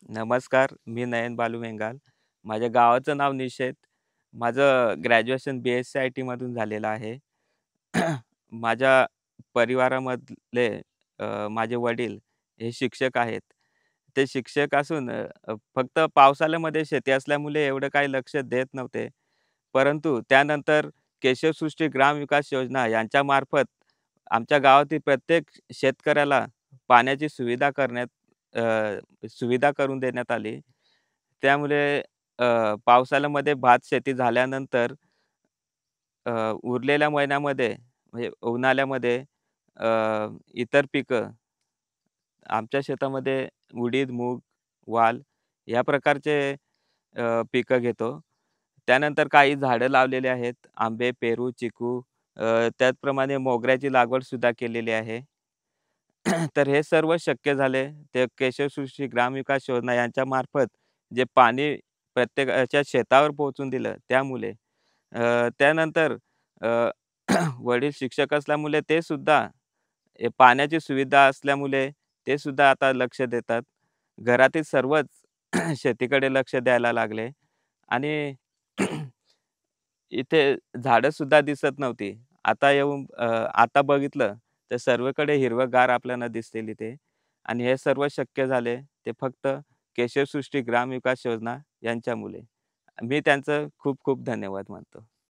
नमस्कार, मी नयन बालू मेंगाल. माझ्या गावाचं नाव निषेध. माझं ग्रॅज्युएशन BSc-IT मधून झालेलं आहे. माझ्या परिवारामधले माझे वडील हे शिक्षक आहेत. ते शिक्षक असून फक्त पावसाळ्यामध्ये शेती असल्यामुळे एवढं काही लक्ष देत नव्हते. परंतु त्यानंतर केशवसृष्टी ग्रामविकास योजना यांच्यामार्फत आमच्या गावातील प्रत्येक शेतकऱ्याला पाण्याची सुविधा करून देण्यात आली. त्यामुळे पावसाळ्यामध्ये भात शेती झाल्यानंतर उरलेल्या महिन्यामध्ये म्हणजे उन्हाळ्यामध्ये अ, इतर पिकं आमच्या शेतामध्ये उडीद, मूग, वाल या प्रकारचे पिकं घेतो. त्यानंतर काही झाडं लावलेली आहेत. आंबे, पेरू, चिकू त्याचप्रमाणे मोगऱ्याची लागवडसुद्धा केलेली आहे. तर हे सर्व शक्य झाले ते केशवसृष्टी ग्रामविकास योजना यांच्यामार्फत जे पाणी प्रत्येकाच्या शेतावर पोहोचून दिलं त्यामुळे. त्यानंतर अ, वडील शिक्षक असल्यामुळे ते सुद्धा पाण्याची सुविधा असल्यामुळे ते सुद्धा आता लक्ष देतात. घरातील सर्वच शेतीकडे लक्ष द्यायला लागले आणि इथे झाडं सुद्धा दिसत नव्हती. आता बघितलं तर सर्वीकडे हिरवंगार आपल्याला दिसतील इथे आणि हे सर्व शक्य झाले ते फक्त केशवसृष्टी ग्रामविकास योजना यांच्यामुळे. मी त्यांचं खूप खूप धन्यवाद मानतो.